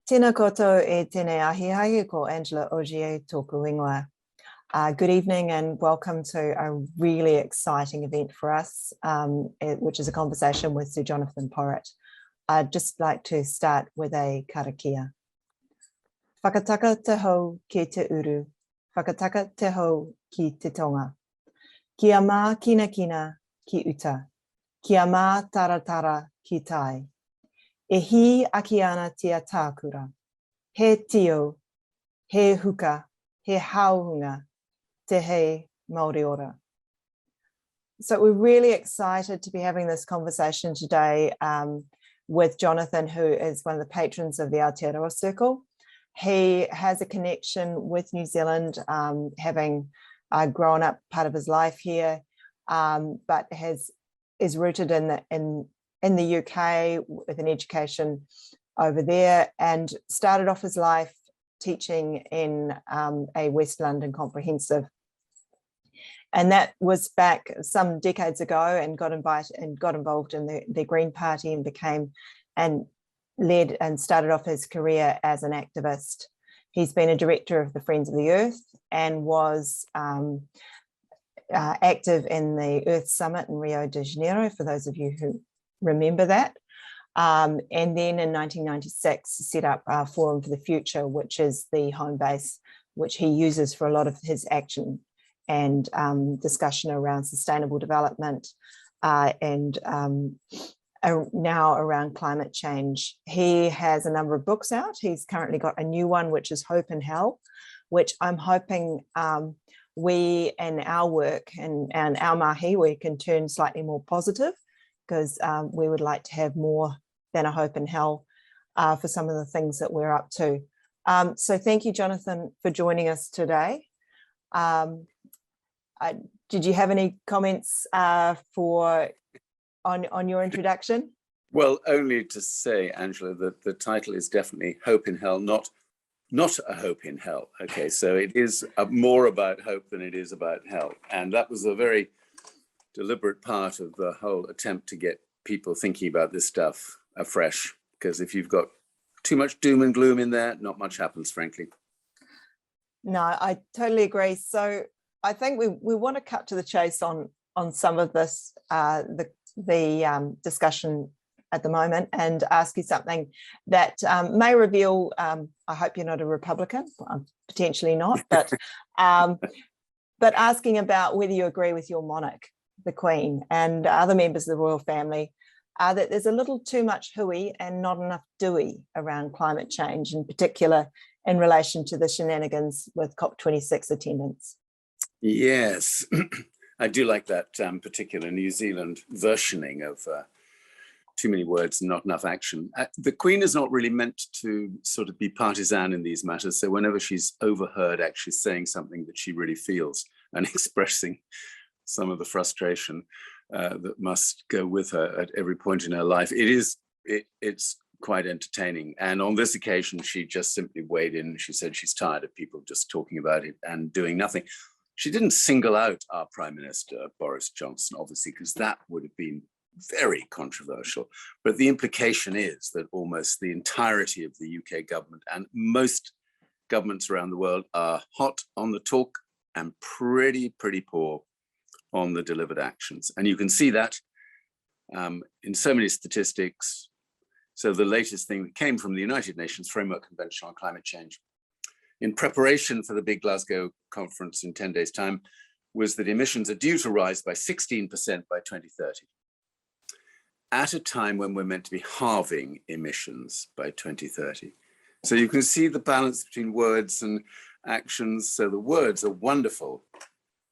Tēnā koutou e tēnei ahiahi ko Angela Ogier tōku ingoa. Good evening and welcome to a really exciting event for us, which is a conversation with Sir Jonathon Porritt. I'd just like to start with a karakia. Whakataka te hau ki te uru, whakataka te hau ki te tonga. Kia mā kina kina ki uta, kia mā taratara ki tai. E hi aki ana tia tākura, he tio, he huka, he hauhunga, te he Māori ora. So we're really excited to be having this conversation today with Jonathon, who is one of the patrons of the Aotearoa Circle. He has a connection with New Zealand, having grown up part of his life here, but is rooted in the UK with an education over there, and started off his life teaching in a West London comprehensive. And that was back some decades ago, and got involved in the Green Party and led and started off his career as an activist. He's been a director of the Friends of the Earth and was active in the Earth Summit in Rio de Janeiro, for those of you who remember that. And then in 1996 set up Forum for the Future, which is the home base which he uses for a lot of his action and discussion around sustainable development and now around climate change. He has a number of books out. He's currently got a new one, which is Hope in Hell, which I'm hoping we and our work and our mahi, we can turn slightly more positive, because we would like to have more than a hope in hell for some of the things that we're up to. So thank you, Jonathon, for joining us today. Did you have any comments on your introduction? Well, only to say, Angela, that the title is definitely Hope in Hell, not a hope in hell. Okay, so it is more about hope than it is about hell. And that was a very deliberate part of the whole attempt to get people thinking about this stuff afresh, because if you've got too much doom and gloom in there, not much happens, frankly. No, I totally agree. So I think we want to cut to the chase on some of this, the discussion at the moment, and ask you something that may reveal, I hope you're not a Republican, well, potentially not, but asking about whether you agree with your monarch, the Queen, and other members of the royal family, that there's a little too much hooey and not enough doey around climate change, in particular in relation to the shenanigans with COP26 attendance. Yes, I do like that particular New Zealand versioning of too many words and not enough action. The Queen is not really meant to sort of be partisan in these matters, so whenever she's overheard actually saying something that she really feels and expressing some of the frustration that must go with her at every point in her life, it's quite entertaining. And on this occasion, she just simply weighed in. She said she's tired of people just talking about it and doing nothing. She didn't single out our Prime Minister, Boris Johnson, obviously, because that would have been very controversial. But the implication is that almost the entirety of the UK government and most governments around the world are hot on the talk and pretty poor on the delivered actions. And you can see that in so many statistics. So the latest thing that came from the United Nations Framework Convention on Climate Change in preparation for the big Glasgow conference in 10 days' time was that emissions are due to rise by 16% by 2030, at a time when we're meant to be halving emissions by 2030. So you can see the balance between words and actions. So the words are wonderful.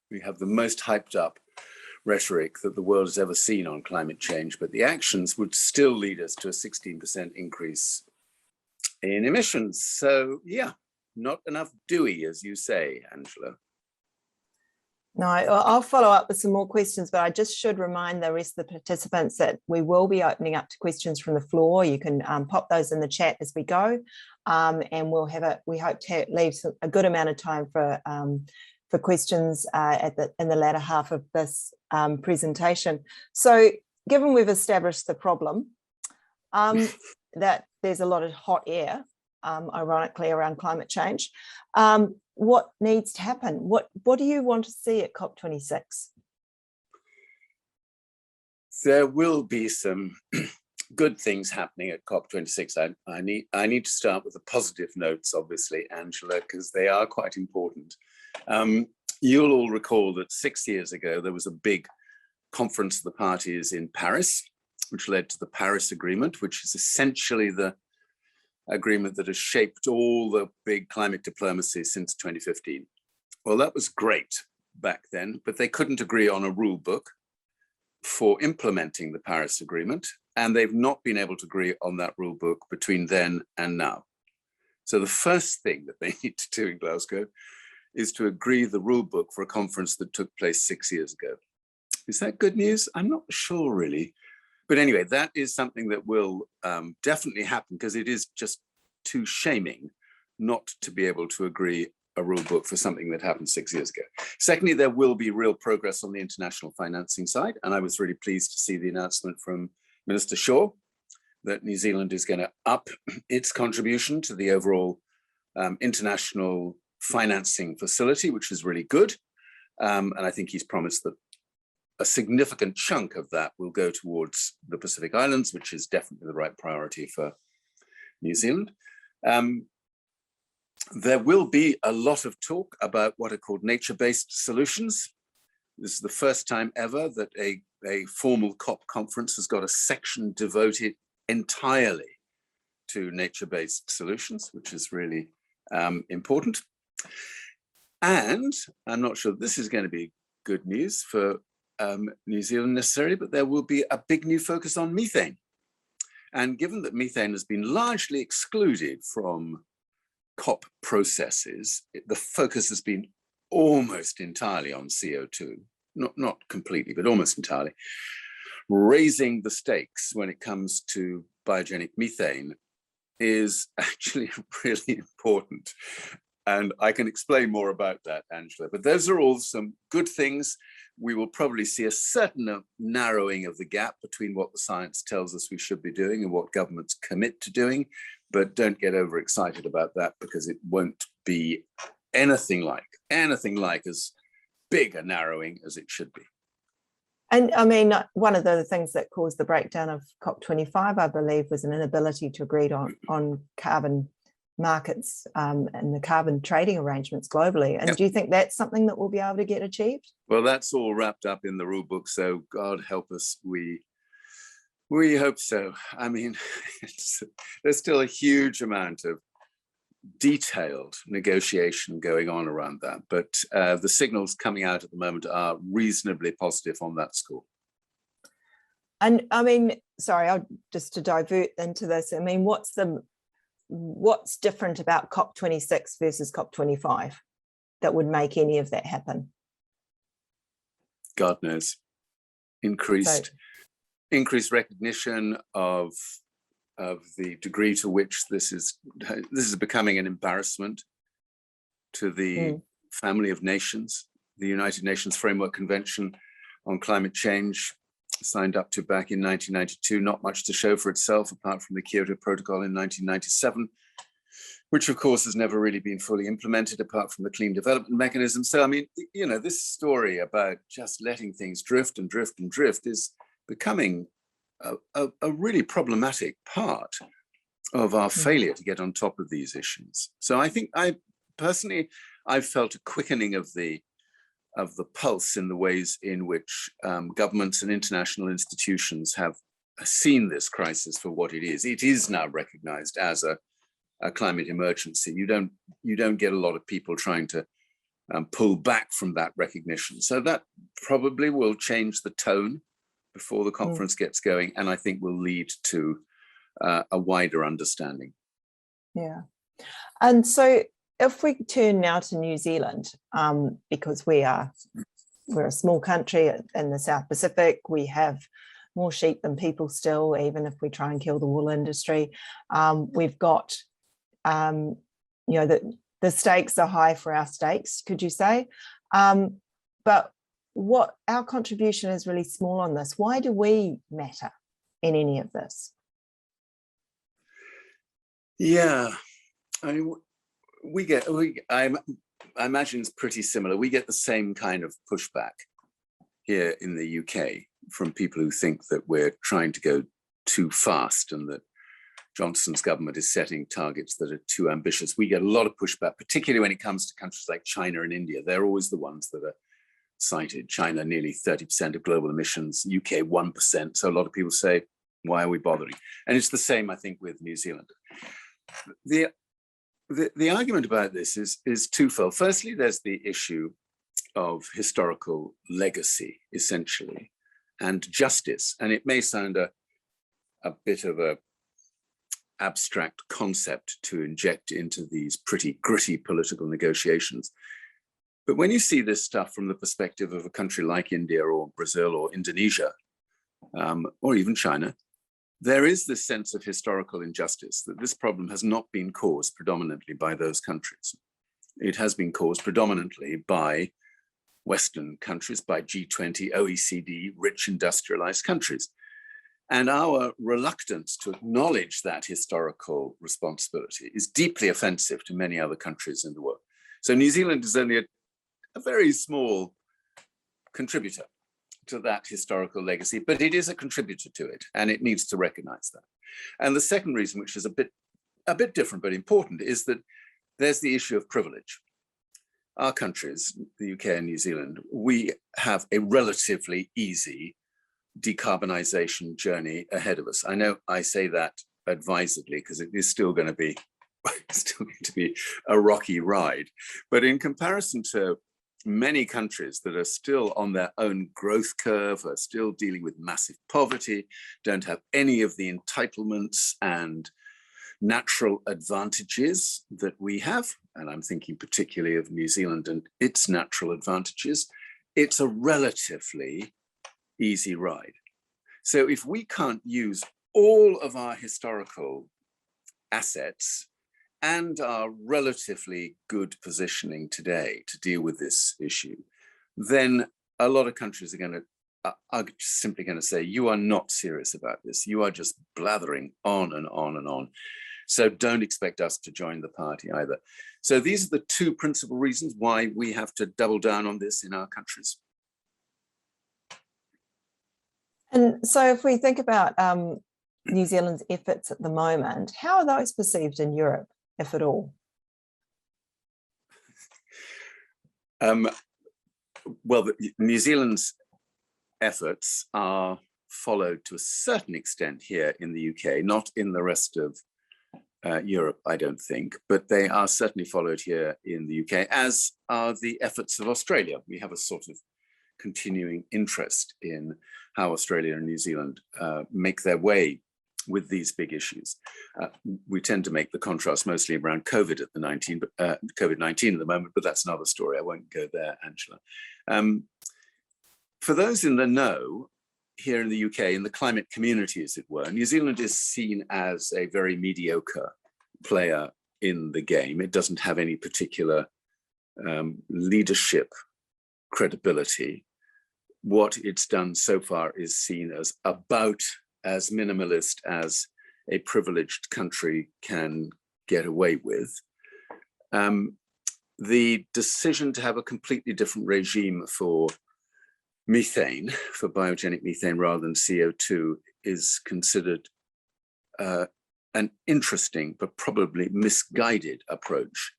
We have the most hyped up rhetoric that the world has ever seen on climate change, but the actions would still lead us to a 16% increase in emissions. So yeah, not enough doey, as you say, Angela. No, I'll follow up with some more questions, but I just should remind the rest of the participants that we will be opening up to questions from the floor. You can pop those in the chat as we go, and we hope to leave a good amount of time for questions in the latter half of this presentation. So given we've established the problem, that there's a lot of hot air ironically, around climate change. What needs to happen? What do you want to see at COP26? There will be some good things happening at COP26. I need to start with the positive notes, obviously, Angela, because they are quite important. You'll all recall that 6 years ago, there was a big conference of the parties in Paris, which led to the Paris Agreement, which is essentially the agreement that has shaped all the big climate diplomacy since 2015. Well, that was great back then, but they couldn't agree on a rule book for implementing the Paris Agreement, and they've not been able to agree on that rule book between then and now. So the first thing that they need to do in Glasgow is to agree the rule book for a conference that took place 6 years ago. Is that good news? I'm not sure, really. But anyway, that is something that will definitely happen, because it is just too shaming not to be able to agree a rule book for something that happened 6 years ago. Secondly, there will be real progress on the international financing side. And I was really pleased to see the announcement from Minister Shaw that New Zealand is going to up its contribution to the overall international financing facility, which is really good. And I think he's promised that a significant chunk of that will go towards the Pacific Islands, which is definitely the right priority for New Zealand. There will be a lot of talk about what are called nature-based solutions. This is the first time ever that a formal COP conference has got a section devoted entirely to nature-based solutions, which is really important. And I'm not sure this is going to be good news for New Zealand necessarily, but there will be a big new focus on methane. And given that methane has been largely excluded from COP processes, the focus has been almost entirely on CO2, not completely, but almost entirely. Raising the stakes when it comes to biogenic methane is actually really important. And I can explain more about that, Angela, but those are all some good things. We will probably see a certain narrowing of the gap between what the science tells us we should be doing and what governments commit to doing, but don't get overexcited about that, because it won't be anything like as big a narrowing as it should be. And I mean, one of the things that caused the breakdown of COP25, I believe, was an inability to agree on carbon markets and the carbon trading arrangements globally. And do you think that's something that we'll be able to get achieved? Well, that's all wrapped up in the rule book. So God help us, we hope so. I mean, there's still a huge amount of detailed negotiation going on around that. But the signals coming out at the moment are reasonably positive on that score. And I mean, sorry, just to divert into this, I mean, what's different about COP26 versus COP25 that would make any of that happen? God knows. Increased recognition of the degree to which this is becoming an embarrassment to the family of nations. The United Nations Framework Convention on Climate Change, signed up to back in 1992, not much to show for itself apart from the Kyoto Protocol in 1997, which of course has never really been fully implemented apart from the clean development mechanism. So, I mean, you know, this story about just letting things drift and drift and drift is becoming a really problematic part of our failure to get on top of these issues. So I think I've felt a quickening of the pulse in the ways in which governments and international institutions have seen this crisis for what it is. It is now recognized as a climate emergency. You don't get a lot of people trying to pull back from that recognition. So that probably will change the tone before the conference gets going, and I think will lead to a wider understanding. Yeah. And so if we turn now to New Zealand, because we're a small country in the South Pacific, we have more sheep than people still, even if we try and kill the wool industry. We've got, you know, the stakes are high for our stakes, could you say? But what our contribution is really small on this. Why do we matter in any of this? Yeah, I mean, I imagine it's pretty similar. We get the same kind of pushback here in the UK from people who think that we're trying to go too fast and that Johnson's government is setting targets that are too ambitious. We get a lot of pushback, particularly when it comes to countries like China and India. They're always the ones that are cited. China, nearly 30% of global emissions, UK, 1%. So a lot of people say, why are we bothering? And it's the same, I think, with New Zealand. The argument about this is twofold. Firstly, there's the issue of historical legacy, essentially, and justice. And it may sound a bit of a abstract concept to inject into these pretty gritty political negotiations. But when you see this stuff from the perspective of a country like India or Brazil or Indonesia, or even China, there is this sense of historical injustice, that this problem has not been caused predominantly by those countries. It has been caused predominantly by Western countries, by G20, OECD, rich industrialized countries. And our reluctance to acknowledge that historical responsibility is deeply offensive to many other countries in the world. So New Zealand is only a very small contributor to that historical legacy, but it is a contributor to it, and it needs to recognize that. And the second reason, which is a bit different but important, is that there's the issue of privilege. Our countries, the UK and New Zealand, we have a relatively easy decarbonization journey ahead of us. I know I say that advisedly because it is still going to be a rocky ride, but in comparison to many countries that are still on their own growth curve, are still dealing with massive poverty, don't have any of the entitlements and natural advantages that we have, and I'm thinking particularly of New Zealand and its natural advantages, it's a relatively easy ride. So if we can't use all of our historical assets and our relatively good positioning today to deal with this issue, then a lot of countries are simply going to say, you are not serious about this. You are just blathering on and on and on. So don't expect us to join the party either. So these are the two principal reasons why we have to double down on this in our countries. And so if we think about New Zealand's efforts at the moment, how are those perceived in Europe, if at all? Well, New Zealand's efforts are followed to a certain extent here in the UK, not in the rest of Europe, I don't think, but they are certainly followed here in the UK, as are the efforts of Australia. We have a sort of continuing interest in how Australia and New Zealand make their way with these big issues. We tend to make the contrast mostly around COVID-19 at the moment, but that's another story. I won't go there, Angela. For those in the know, here in the UK, in the climate community, as it were, New Zealand is seen as a very mediocre player in the game. It doesn't have any particular leadership credibility. What it's done so far is seen as about as minimalist as a privileged country can get away with. The decision to have a completely different regime for methane, for biogenic methane rather than CO2, is considered an interesting but probably misguided approach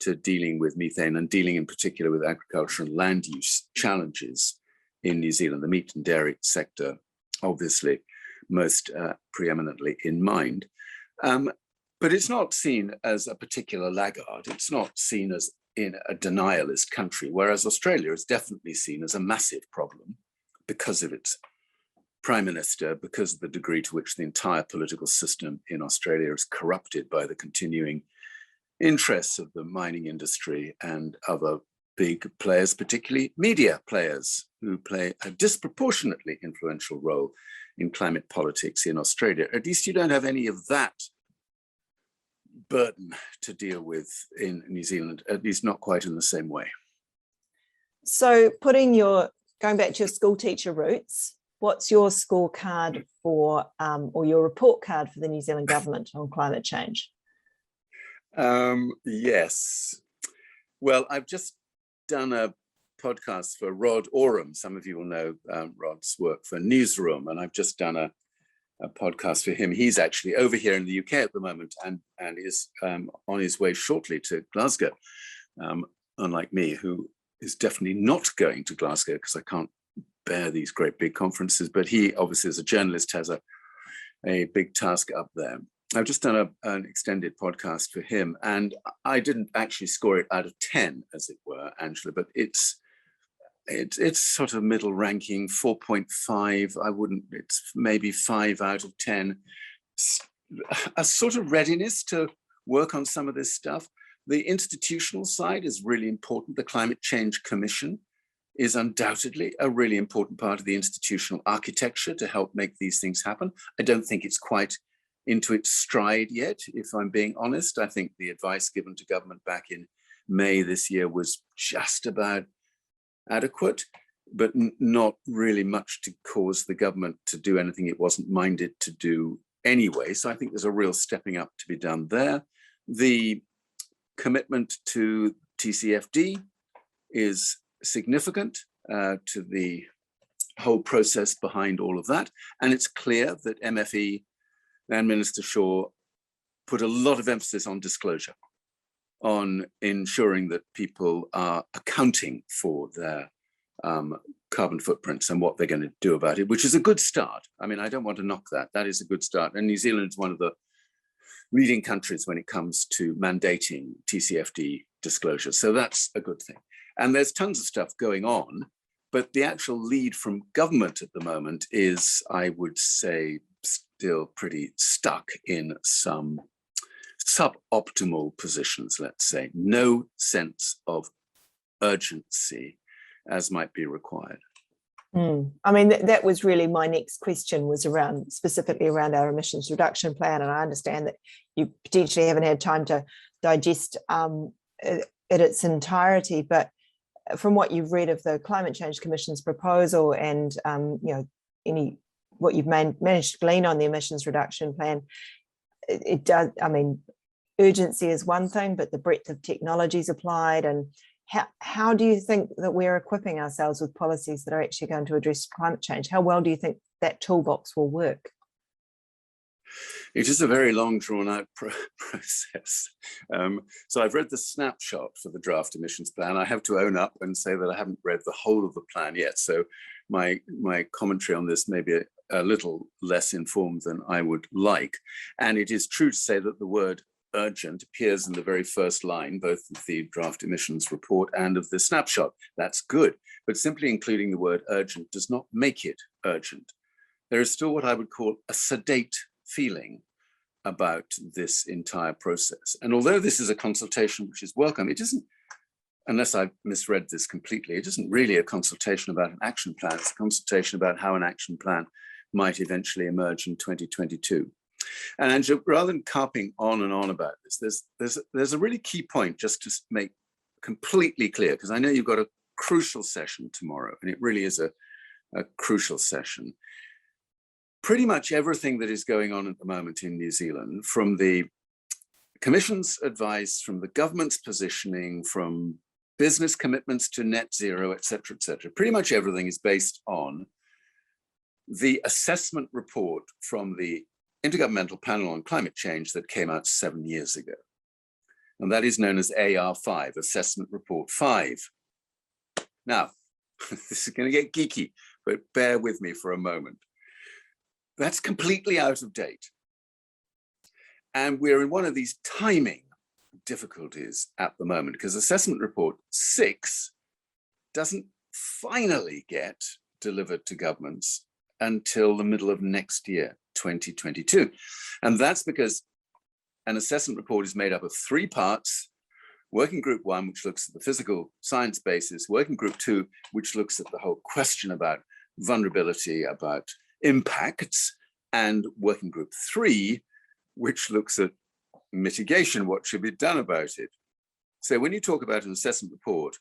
to dealing with methane and dealing in particular with agriculture and land use challenges in New Zealand, the meat and dairy sector, obviously most preeminently in mind. But it's not seen as a particular laggard. It's not seen as in a denialist country, whereas Australia is definitely seen as a massive problem because of its prime minister, because of the degree to which the entire political system in Australia is corrupted by the continuing interests of the mining industry and other big players, particularly media players, who play a disproportionately influential role in climate politics in Australia. At least you don't have any of that burden to deal with in New Zealand, at least not quite in the same way. So going back to your school teacher roots, what's your scorecard for, or your report card for the New Zealand government on climate change? Yes. Well, I've just done a podcast for Rod Oram. Some of you will know Rod's work for Newsroom, and I've just done a podcast for him. He's actually over here in the UK at the moment and is on his way shortly to Glasgow, unlike me, who is definitely not going to Glasgow because I can't bear these great big conferences. But he obviously, as a journalist, has a big task up there. I've just done an extended podcast for him, and I didn't actually score it out of 10, as it were, Angela, but it's sort of middle ranking, 4.5. It's maybe 5 out of 10. A sort of readiness to work on some of this stuff. The institutional side is really important. The Climate Change Commission is undoubtedly a really important part of the institutional architecture to help make these things happen. I don't think it's quite into its stride yet, if I'm being honest. I think the advice given to government back in May this year was just about adequate, but not really much to cause the government to do anything it wasn't minded to do anyway. So I think there's a real stepping up to be done there. The commitment to TCFD is significant to the whole process behind all of that. And it's clear that MFE and Minister Shaw put a lot of emphasis on disclosure, on ensuring that people are accounting for their carbon footprints and what they're going to do about it, which is a good start. I mean, I don't want to knock that. That is a good start. And New Zealand is one of the leading countries when it comes to mandating TCFD disclosure. So that's a good thing. And there's tons of stuff going on, but the actual lead from government at the moment is, I would say, still pretty stuck in some suboptimal positions, let's say. No sense of urgency as might be required. I mean, that was really my next question, was specifically around our emissions reduction plan. And I understand that you potentially haven't had time to digest it its entirety, but from what you've read of the Climate Change Commission's proposal and what you've managed to glean on the emissions reduction plan, it does, I mean, urgency is one thing, but the breadth of technologies applied, and how do you think that we're equipping ourselves with policies that are actually going to address climate change? How well do you think that toolbox will work? It is a very long, drawn-out process. So I've read the snapshot for the draft emissions plan. I have to own up and say that I haven't read the whole of the plan yet. So my commentary on this may be a little less informed than I would like. And it is true to say that the word urgent appears in the very first line, both of the draft emissions report and of the snapshot. That's good. But simply including the word urgent does not make it urgent. There is still what I would call a sedate feeling about this entire process. And although this is a consultation which is welcome, it isn't, unless I've misread this completely, it isn't really a consultation about an action plan. It's a consultation about how an action plan might eventually emerge in 2022. And Angela, rather than carping on and on about this, there's a really key point just to make completely clear, because I know you've got a crucial session tomorrow, and it really is a crucial session. Pretty much everything that is going on at the moment in New Zealand, from the Commission's advice, from the government's positioning, from business commitments to net zero, et cetera, pretty much everything is based on the assessment report from the Intergovernmental Panel on Climate Change that came out 7 years ago. And that is known as AR5, Assessment Report 5. Now, this is going to get geeky, but bear with me for a moment. That's completely out of date. And we're in one of these timing difficulties at the moment, because Assessment Report 6 doesn't finally get delivered to governments until the middle of next year, 2022. And that's because an assessment report is made up of 3 parts: Working Group 1, which looks at the physical science basis; Working Group 2, which looks at the whole question about vulnerability, about impacts; and Working Group 3, which looks at mitigation, what should be done about it. So when you talk about an assessment report,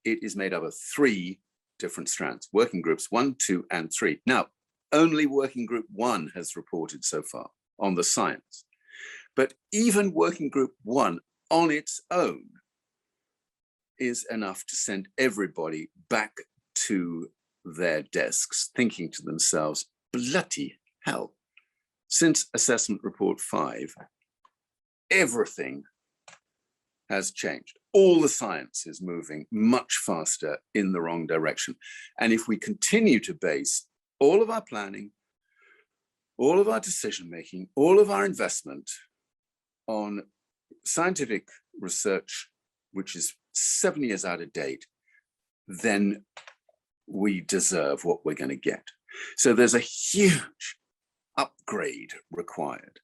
it is made up of 3 different strands: Working Groups 1, 2, and 3. Now, only Working Group 1 has reported so far on the science. But even working group 1 on its own is enough to send everybody back to their desks, thinking to themselves, bloody hell, since assessment report 5, everything has changed. All the science is moving much faster in the wrong direction. And if we continue to base all of our planning, all of our decision-making, all of our investment on scientific research, which is 7 years out of date, then we deserve what we're going to get. So there's a huge upgrade required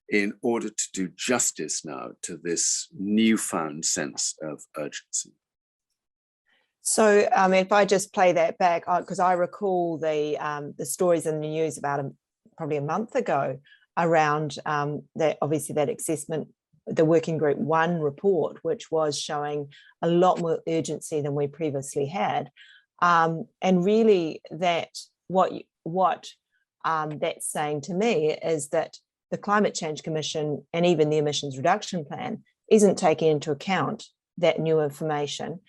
in order to do justice now to this newfound sense of urgency. So if I just play that back, because I recall the stories in the news about probably a month ago around that, obviously that assessment, the working group 1 report, which was showing a lot more urgency than we previously had. And really that what that's saying to me is that the Climate Change Commission and even the Emissions Reduction Plan isn't taking into account that new information,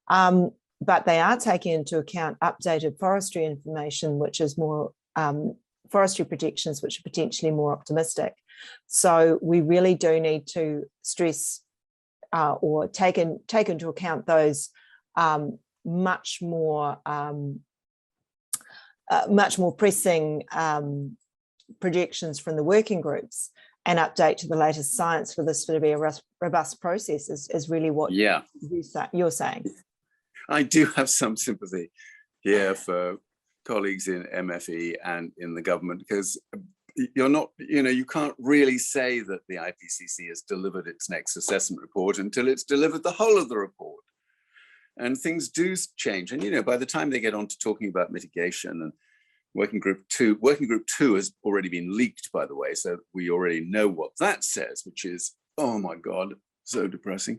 but they are taking into account updated forestry information, which is more forestry projections, which are potentially more optimistic. So we really do need to stress or take into account those much more pressing projections from the working groups and update to the latest science for this to be a robust process is really what you're saying. I do have some sympathy here for colleagues in MFE and in the government, because you're not, you can't really say that the IPCC has delivered its next assessment report until it's delivered the whole of the report. And things do change. And, by the time they get on to talking about mitigation and working group 2 has already been leaked, by the way, so we already know what that says, which is, oh my God, so depressing.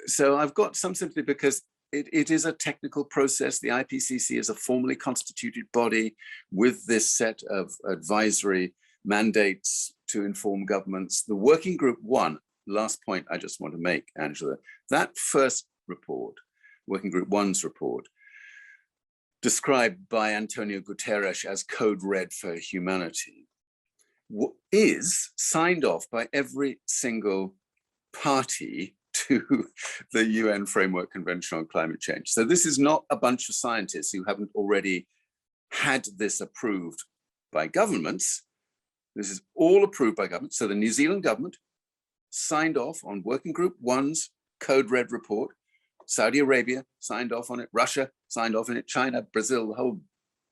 So I've got some sympathy because it is a technical process. The IPCC is a formally constituted body with this set of advisory mandates to inform governments. The working group 1, last point I just want to make, Angela, that first report, working group 1's report, described by Antonio Guterres as Code Red for Humanity, is signed off by every single party to the UN Framework Convention on Climate Change. So this is not a bunch of scientists who haven't already had this approved by governments. This is all approved by government. So the New Zealand government signed off on Working Group 1's Code Red report. Saudi Arabia signed off on it. Russia signed off on it. China, Brazil, the whole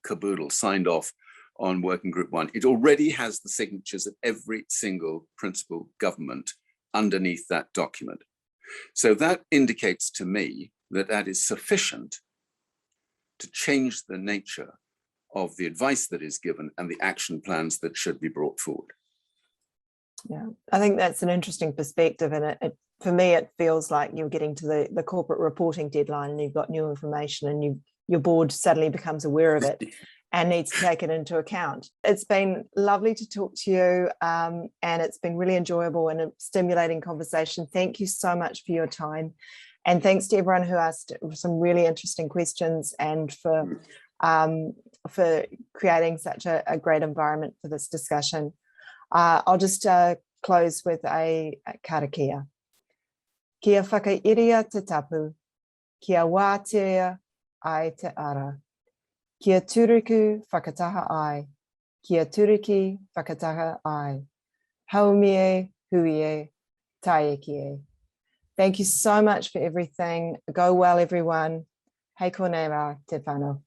caboodle signed off on Working Group 1. It already has the signatures of every single principal government underneath that document. So that indicates to me that that is sufficient to change the nature of the advice that is given and the action plans that should be brought forward. Yeah, I think that's an interesting perspective, and for me, it feels like you're getting to the corporate reporting deadline and you've got new information and your board suddenly becomes aware of it and needs to take it into account. It's been lovely to talk to you, and it's been really enjoyable and a stimulating conversation. Thank you so much for your time. And thanks to everyone who asked some really interesting questions and for creating such a great environment for this discussion. I'll just close with a karakia. Kia whakairia te tapu, kia wātea ai te ara. Kia turuku whakataha ai, kia turiki whakataha ai. Haumie, huie, taiekie. Thank you so much for everything. Go well, everyone. Hei konei rā te whānau.